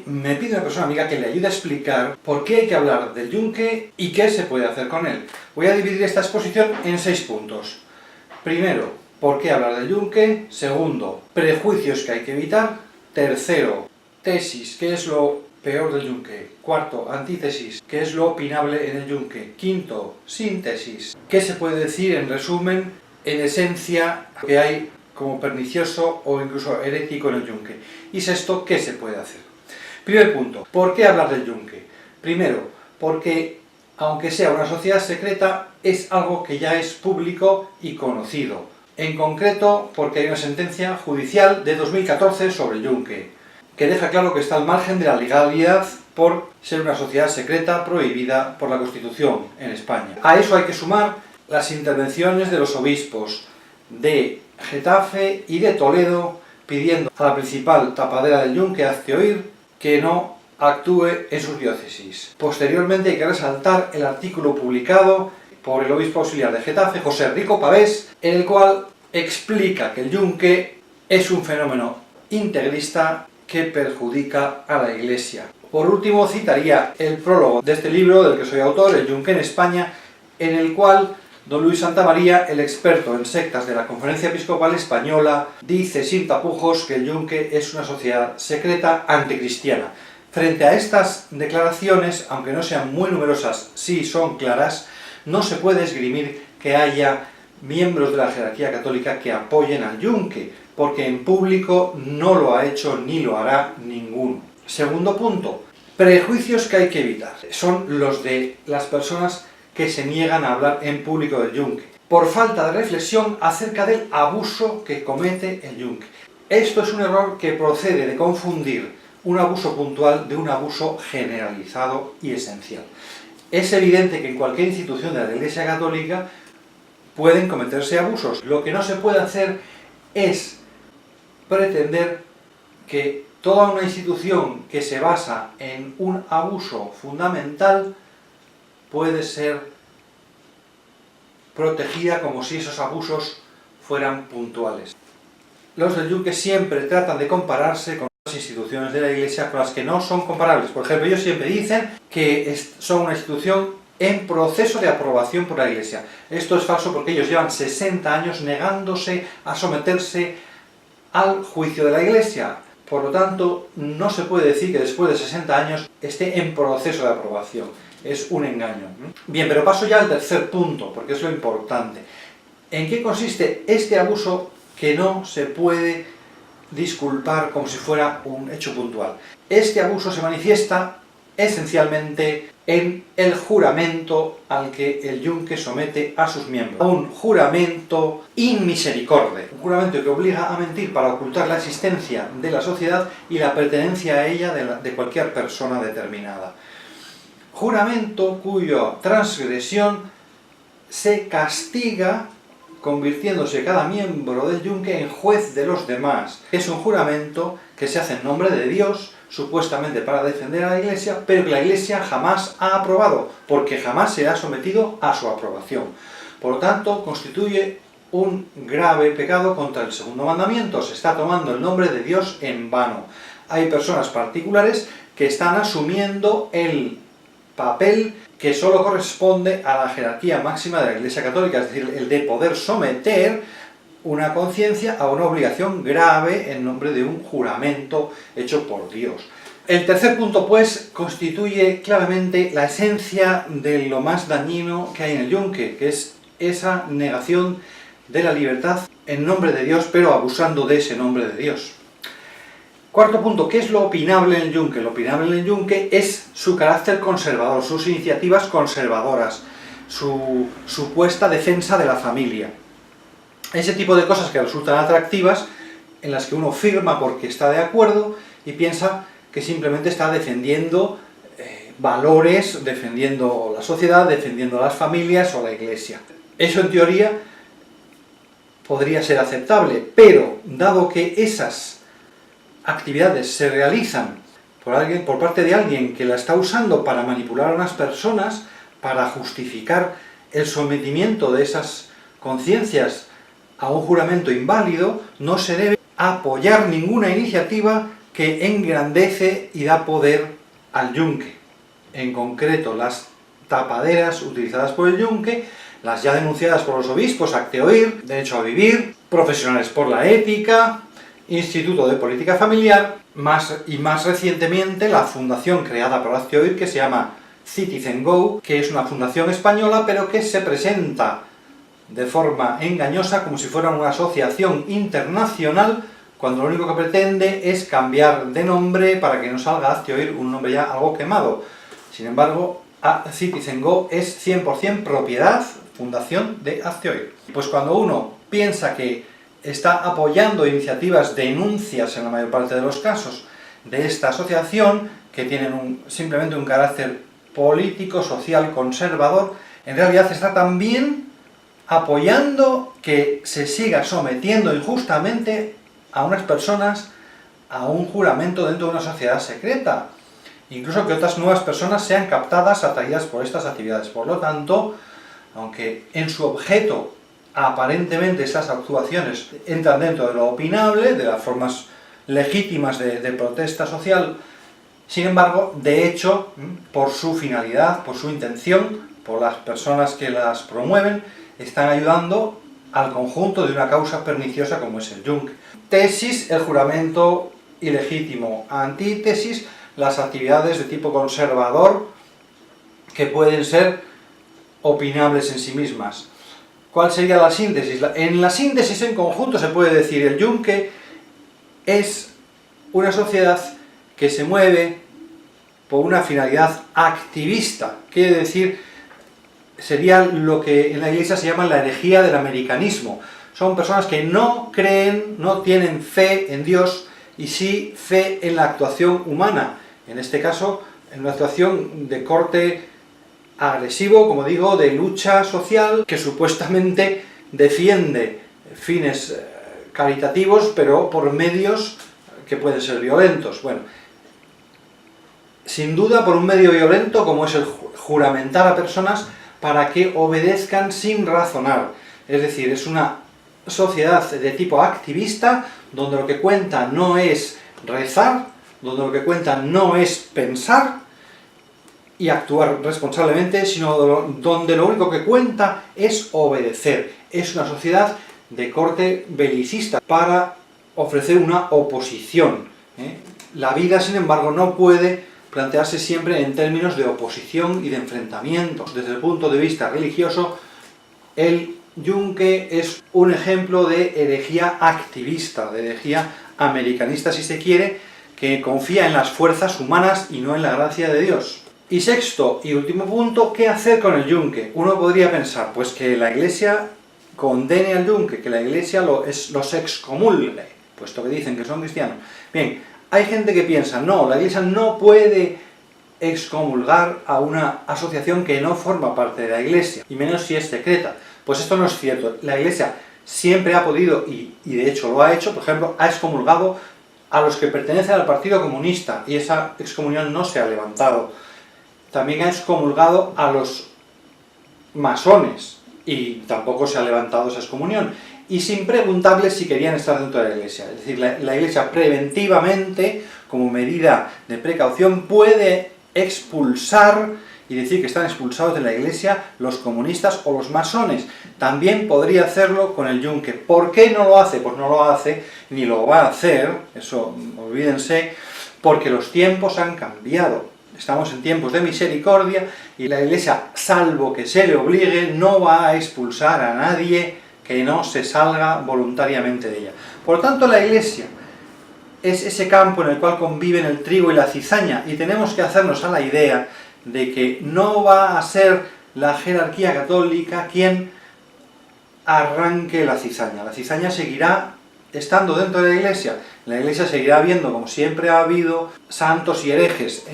me pide una persona amiga que le ayude a explicar por qué hay que hablar del yunque y qué se puede hacer con él. Voy a dividir esta exposición en 6 puntos. Primero, ¿por qué hablar del yunque? Segundo, prejuicios que hay que evitar. Tercero, tesis, ¿qué es lo peor del yunque? Cuarto, antítesis, ¿qué es lo opinable en el yunque? Quinto, síntesis, ¿qué se puede decir en resumen, en esencia, que hay como pernicioso o incluso herético en el yunque? Y sexto, ¿qué se puede hacer? Primer punto, ¿por qué hablar del yunque? Primero, porque aunque sea una sociedad secreta, es algo que ya es público y conocido. En concreto, porque hay una sentencia judicial de 2014 sobre el yunque, que deja claro que está al margen de la legalidad por ser una sociedad secreta prohibida por la Constitución en España. A eso hay que sumar las intervenciones de los obispos de Getafe y de Toledo pidiendo a la principal tapadera del yunque, hazte oír, que no actúe en sus diócesis. Posteriormente hay que resaltar el artículo publicado por el obispo auxiliar de Getafe, José Rico Pavés, en el cual explica que el yunque es un fenómeno integrista que perjudica a la Iglesia. Por último, citaría el prólogo de este libro del que soy autor, El yunque en España, en el cual don Luis Santamaría, el experto en sectas de la Conferencia Episcopal Española, dice sin tapujos que el yunque es una sociedad secreta anticristiana. Frente a estas declaraciones, aunque no sean muy numerosas, sí son claras, no se puede esgrimir que haya miembros de la jerarquía católica que apoyen al yunque, porque en público no lo ha hecho ni lo hará ninguno. Segundo punto, prejuicios que hay que evitar. Son los de las personas que se niegan a hablar en público del yunque, por falta de reflexión acerca del abuso que comete el yunque. Esto es un error que procede de confundir un abuso puntual de un abuso generalizado y esencial. Es evidente que en cualquier institución de la Iglesia Católica pueden cometerse abusos. Lo que no se puede hacer es pretender que toda una institución que se basa en un abuso fundamental puede ser protegida como si esos abusos fueran puntuales. Los del yunque siempre tratan de compararse con las instituciones de la Iglesia con las que no son comparables. Por ejemplo, ellos siempre dicen que son una institución en proceso de aprobación por la Iglesia. Esto es falso porque ellos llevan 60 años negándose a someterse al juicio de la Iglesia. Por lo tanto, no se puede decir que después de 60 años esté en proceso de aprobación. Es un engaño. Bien, pero paso ya al tercer punto, porque es lo importante. ¿En qué consiste este abuso que no se puede disculpar como si fuera un hecho puntual? Este abuso se manifiesta esencialmente en el juramento al que el yunque somete a sus miembros. Un juramento inmisericorde, un juramento que obliga a mentir para ocultar la existencia de la sociedad y la pertenencia a ella de cualquier persona determinada. Juramento cuya transgresión se castiga convirtiéndose cada miembro del yunque en juez de los demás. Es un juramento que se hace en nombre de Dios, supuestamente para defender a la Iglesia, pero que la Iglesia jamás ha aprobado, porque jamás se ha sometido a su aprobación. Por lo tanto, constituye un grave pecado contra el segundo mandamiento. Se está tomando el nombre de Dios en vano. Hay personas particulares que están asumiendo el papel que solo corresponde a la jerarquía máxima de la Iglesia Católica, es decir, el de poder someter una conciencia a una obligación grave en nombre de un juramento hecho por Dios. El tercer punto, pues, constituye claramente la esencia de lo más dañino que hay en el yunque, que es esa negación de la libertad en nombre de Dios, pero abusando de ese nombre de Dios. Cuarto punto, ¿qué es lo opinable en el yunque? Lo opinable en el yunque es su carácter conservador, sus iniciativas conservadoras, su supuesta defensa de la familia. Ese tipo de cosas que resultan atractivas, en las que uno firma porque está de acuerdo y piensa que simplemente está defendiendo valores, defendiendo la sociedad, defendiendo las familias o la Iglesia. Eso en teoría podría ser aceptable, pero dado que esas actividades se realizan por parte de alguien que la está usando para manipular a unas personas, para justificar el sometimiento de esas conciencias a un juramento inválido, no se debe apoyar ninguna iniciativa que engrandece y da poder al yunque. En concreto, las tapaderas utilizadas por el yunque, las ya denunciadas por los obispos, Acte Oír, Derecho a Vivir, Profesionales por la Ética, Instituto de Política Familiar, más recientemente la fundación creada por Acte Oír, que se llama Citizen Go, que es una fundación española, pero que se presenta de forma engañosa como si fuera una asociación internacional, cuando lo único que pretende es cambiar de nombre para que no salga Acte Oír, un nombre ya algo quemado. Sin embargo, Citizen Go es 100% propiedad, fundación de Acte Oír. Pues cuando uno piensa que está apoyando iniciativas, denuncias en la mayor parte de los casos, de esta asociación, que tienen simplemente un carácter político, social, conservador, en realidad está también apoyando que se siga sometiendo injustamente a unas personas a un juramento dentro de una sociedad secreta. Incluso que otras nuevas personas sean captadas, atraídas por estas actividades. Por lo tanto, aunque en su objeto aparentemente esas actuaciones entran dentro de lo opinable, de las formas legítimas de protesta social, sin embargo, de hecho, por su finalidad, por su intención, por las personas que las promueven, están ayudando al conjunto de una causa perniciosa como es el yunque. Tesis, el juramento ilegítimo. Antítesis, las actividades de tipo conservador que pueden ser opinables en sí mismas. ¿Cuál sería la síntesis? En la síntesis en conjunto se puede decir el yunque es una sociedad que se mueve por una finalidad activista. Quiere decir, sería lo que en la Iglesia se llama la herejía del americanismo. Son personas que no creen, no tienen fe en Dios y sí fe en la actuación humana. En este caso, en una actuación de corte agresivo, como digo, de lucha social, que supuestamente defiende fines caritativos, pero por medios que pueden ser violentos. Bueno, sin duda por un medio violento como es el juramentar a personas para que obedezcan sin razonar. Es decir, es una sociedad de tipo activista, donde lo que cuenta no es rezar, donde lo que cuenta no es pensar y actuar responsablemente, sino donde lo único que cuenta es obedecer. Es una sociedad de corte belicista para ofrecer una oposición. La vida, sin embargo, no puede plantearse siempre en términos de oposición y de enfrentamientos. Desde el punto de vista religioso, el yunque es un ejemplo de herejía activista, de herejía americanista, si se quiere, que confía en las fuerzas humanas y no en la gracia de Dios. Y sexto y último punto, ¿qué hacer con el yunque? Uno podría pensar, pues que la Iglesia condene al yunque, que la Iglesia los excomulgue, puesto que dicen que son cristianos. Bien, hay gente que piensa, no, la Iglesia no puede excomulgar a una asociación que no forma parte de la Iglesia, y menos si es secreta. Pues esto no es cierto. La Iglesia siempre ha podido, y de hecho lo ha hecho, por ejemplo, ha excomulgado a los que pertenecen al Partido Comunista, y esa excomunión no se ha levantado. También ha excomulgado a los masones, y tampoco se ha levantado esa excomunión. Y sin preguntarles si querían estar dentro de la Iglesia. Es decir, la Iglesia preventivamente, como medida de precaución, puede expulsar y decir que están expulsados de la Iglesia los comunistas o los masones. También podría hacerlo con el yunque. ¿Por qué no lo hace? Pues no lo hace, ni lo va a hacer, eso olvídense, porque los tiempos han cambiado. Estamos en tiempos de misericordia y la Iglesia, salvo que se le obligue, no va a expulsar a nadie que no se salga voluntariamente de ella. Por lo tanto, la Iglesia es ese campo en el cual conviven el trigo y la cizaña, y tenemos que hacernos a la idea de que no va a ser la jerarquía católica quien arranque la cizaña. La cizaña seguirá estando dentro de la Iglesia seguirá habiendo, como siempre ha habido, santos y herejes.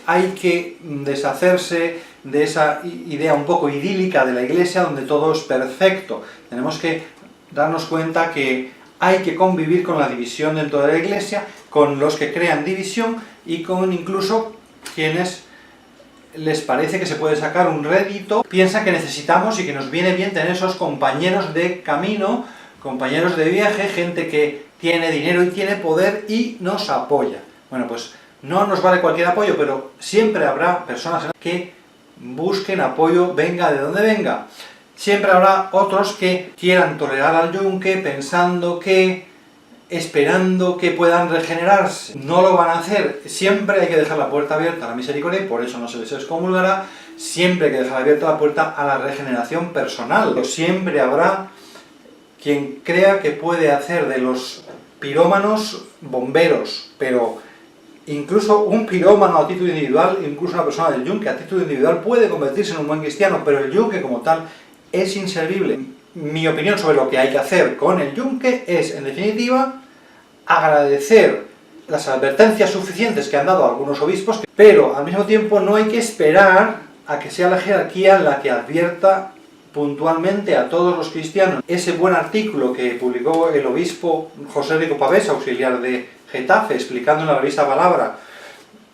Hay que deshacerse de esa idea un poco idílica de la Iglesia donde todo es perfecto. Tenemos que darnos cuenta que hay que convivir con la división dentro de la Iglesia, con los que crean división y con incluso quienes les parece que se puede sacar un rédito, piensan que necesitamos y que nos viene bien tener esos compañeros de camino, compañeros de viaje, gente que tiene dinero y tiene poder y nos apoya. Bueno, pues no nos vale cualquier apoyo, pero siempre habrá personas que busquen apoyo, venga de donde venga. Siempre habrá otros que quieran tolerar al yunque pensando que, esperando que puedan regenerarse. No lo van a hacer. Siempre hay que dejar la puerta abierta a la misericordia y por eso no se les excomulgará. Siempre hay que dejar abierta la puerta a la regeneración personal. Siempre habrá quien crea que puede hacer de los pirómanos bomberos, pero incluso un pirómano a título individual, incluso una persona del yunque a título individual puede convertirse en un buen cristiano, pero el yunque como tal es inservible. Mi opinión sobre lo que hay que hacer con el yunque es, en definitiva, agradecer las advertencias suficientes que han dado algunos obispos, pero al mismo tiempo no hay que esperar a que sea la jerarquía la que advierta puntualmente a todos los cristianos. Ese buen artículo que publicó el obispo José Rico Pavés, auxiliar de Getafe, explicando en la revista Palabra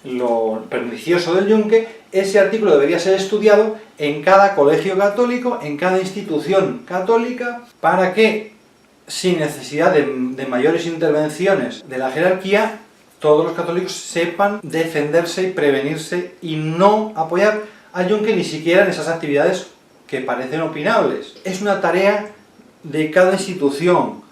lo pernicioso del yunque, ese artículo debería ser estudiado en cada colegio católico, en cada institución católica, para que, sin necesidad de mayores intervenciones de la jerarquía, todos los católicos sepan defenderse y prevenirse y no apoyar al yunque ni siquiera en esas actividades que parecen opinables. Es una tarea de cada institución,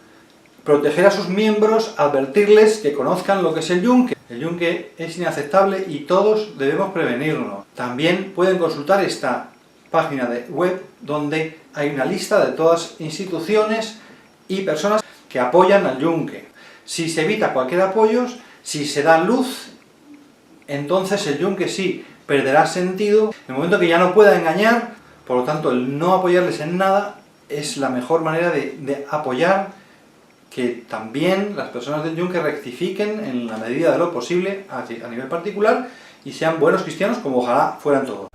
proteger a sus miembros, advertirles que conozcan lo que es el yunque. El yunque es inaceptable y todos debemos prevenirlo. También pueden consultar esta página de web donde hay una lista de todas instituciones y personas que apoyan al yunque. Si se evita cualquier apoyo, si se da luz, entonces el yunque sí perderá sentido. En el momento que ya no pueda engañar, por lo tanto el no apoyarles en nada es la mejor manera de apoyar que también las personas del yunque rectifiquen en la medida de lo posible a nivel particular y sean buenos cristianos como ojalá fueran todos.